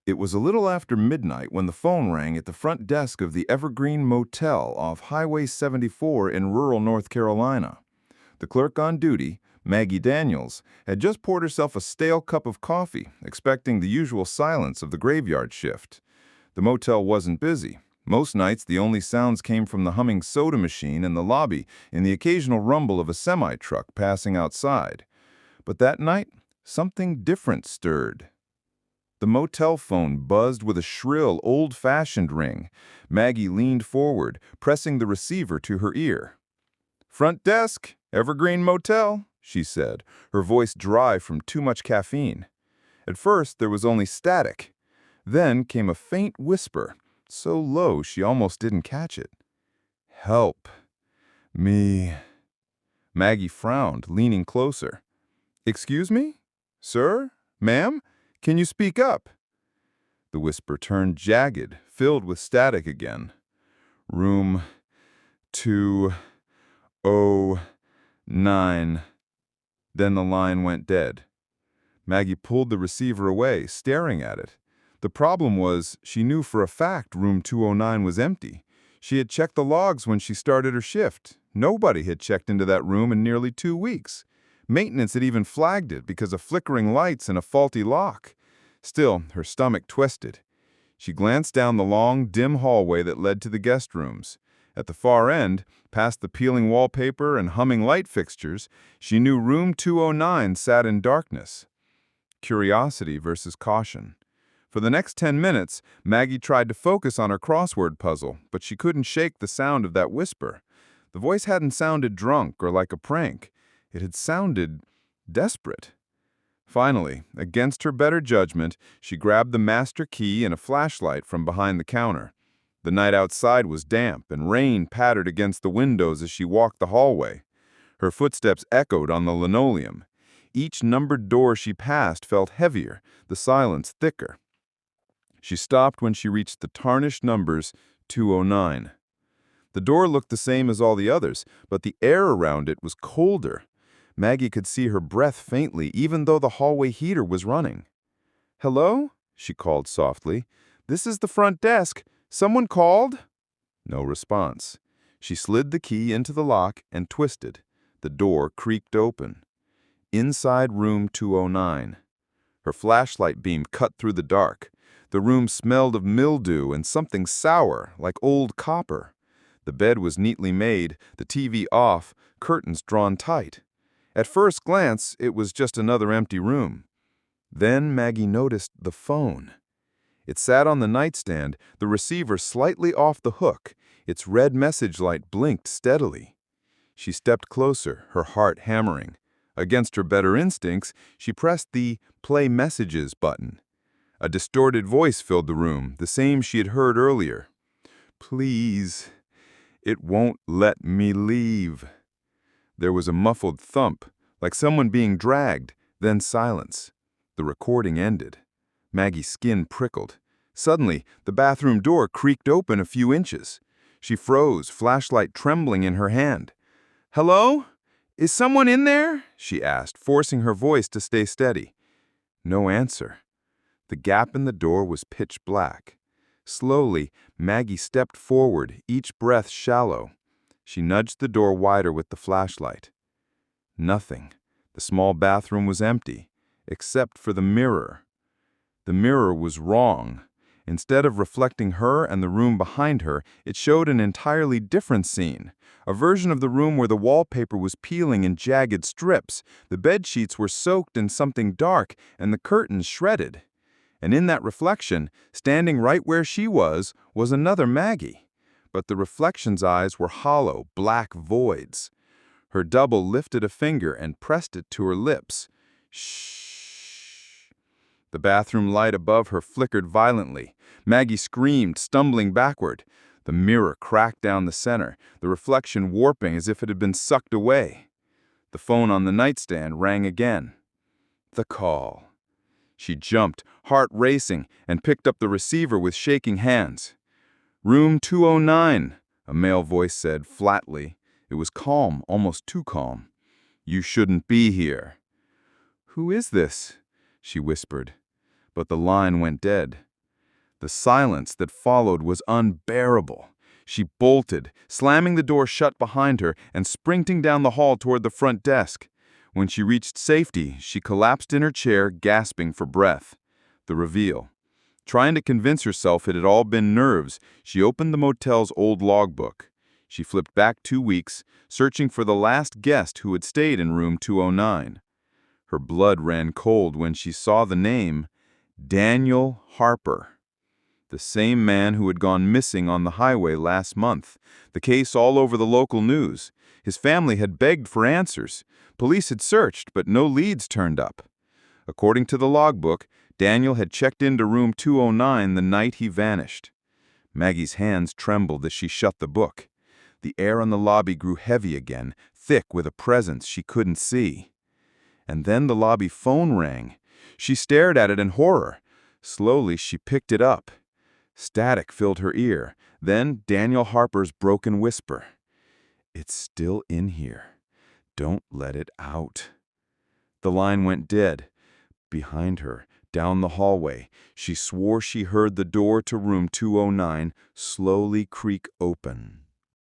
It was a little after midnight when the phone rang at the front desk of the Evergreen Motel off Highway 74 in rural North Carolina. The clerk on duty, Maggie Daniels, had just poured herself a stale cup of coffee, expecting the usual silence of the graveyard shift. The motel wasn't busy. Most nights, the only sounds came from the humming soda machine in the lobby and the occasional rumble of a semi-truck passing outside. But that night, something different stirred. The motel phone buzzed with a shrill, old-fashioned ring. Maggie leaned forward, pressing the receiver to her ear. "Front desk, Evergreen Motel," she said, her voice dry from too much caffeine. At first, there was only static. Then came a faint whisper, so low she almost didn't catch it. "Help. Me." Maggie frowned, leaning closer. "Excuse me? Sir? Ma'am? Can you speak up?" The whisper turned jagged, filled with static again. "Room 209. Then the line went dead. Maggie pulled the receiver away, staring at it. The problem was, she knew for a fact room 209 was empty. She had checked the logs when she started her shift. Nobody had checked into that room in nearly 2 weeks. Maintenance had even flagged it because of flickering lights and a faulty lock. Still, her stomach twisted. She glanced down the long, dim hallway that led to the guest rooms. At the far end, past the peeling wallpaper and humming light fixtures, she knew room 209 sat in darkness. Curiosity versus caution. For the next 10 minutes, Maggie tried to focus on her crossword puzzle, but she couldn't shake the sound of that whisper. The voice hadn't sounded drunk or like a prank. It had sounded desperate. Finally, against her better judgment, she grabbed the master key and a flashlight from behind the counter. The night outside was damp, and rain pattered against the windows as she walked the hallway. Her footsteps echoed on the linoleum. Each numbered door she passed felt heavier, the silence thicker. She stopped when she reached the tarnished numbers 209. The door looked the same as all the others, but the air around it was colder. Maggie could see her breath faintly, even though the hallway heater was running. "Hello?" she called softly. "This is the front desk. Someone called?" No response. She slid the key into the lock and twisted. The door creaked open. Inside room 209. Her flashlight beam cut through the dark. The room smelled of mildew and something sour, like old copper. The bed was neatly made, the TV off, curtains drawn tight. At first glance, it was just another empty room. Then Maggie noticed the phone. It sat on the nightstand, the receiver slightly off the hook. Its red message light blinked steadily. She stepped closer, her heart hammering. Against her better instincts, she pressed the Play Messages button. A distorted voice filled the room, the same she had heard earlier. "Please, it won't let me leave." There was a muffled thump, like someone being dragged, then silence. The recording ended. Maggie's skin prickled. Suddenly, the bathroom door creaked open a few inches. She froze, flashlight trembling in her hand. "Hello? Is someone in there?" she asked, forcing her voice to stay steady. No answer. The gap in the door was pitch black. Slowly, Maggie stepped forward, each breath shallow. She nudged the door wider with the flashlight. Nothing. The small bathroom was empty, except for the mirror. The mirror was wrong. Instead of reflecting her and the room behind her, it showed an entirely different scene. A version of the room where the wallpaper was peeling in jagged strips, the bedsheets were soaked in something dark, and the curtains shredded. And in that reflection, standing right where she was another Maggie. But the reflection's eyes were hollow, black voids. Her double lifted a finger and pressed it to her lips. Shh. The bathroom light above her flickered violently. Maggie screamed, stumbling backward. The mirror cracked down the center, the reflection warping as if it had been sucked away. The phone on the nightstand rang again. The call. She jumped, heart racing, and picked up the receiver with shaking hands. "Room 209, a male voice said, flatly. It was calm, almost too calm. "You shouldn't be here." "Who is this?" she whispered. But the line went dead. The silence that followed was unbearable. She bolted, slamming the door shut behind her and sprinting down the hall toward the front desk. When she reached safety, she collapsed in her chair, gasping for breath. The reveal. Trying to convince herself it had all been nerves, she opened the motel's old logbook. She flipped back 2 weeks, searching for the last guest who had stayed in room 209. Her blood ran cold when she saw the name, Daniel Harper. The same man who had gone missing on the highway last month. The case all over the local news. His family had begged for answers. Police had searched, but no leads turned up. According to the logbook, Daniel had checked into room 209 the night he vanished. Maggie's hands trembled as she shut the book. The air in the lobby grew heavy again, thick with a presence she couldn't see. And then the lobby phone rang. She stared at it in horror. Slowly, she picked it up. Static filled her ear. Then Daniel Harper's broken whisper. "It's still in here. Don't let it out." The line went dead. Behind her, down the hallway, she swore she heard the door to room 209 slowly creak open.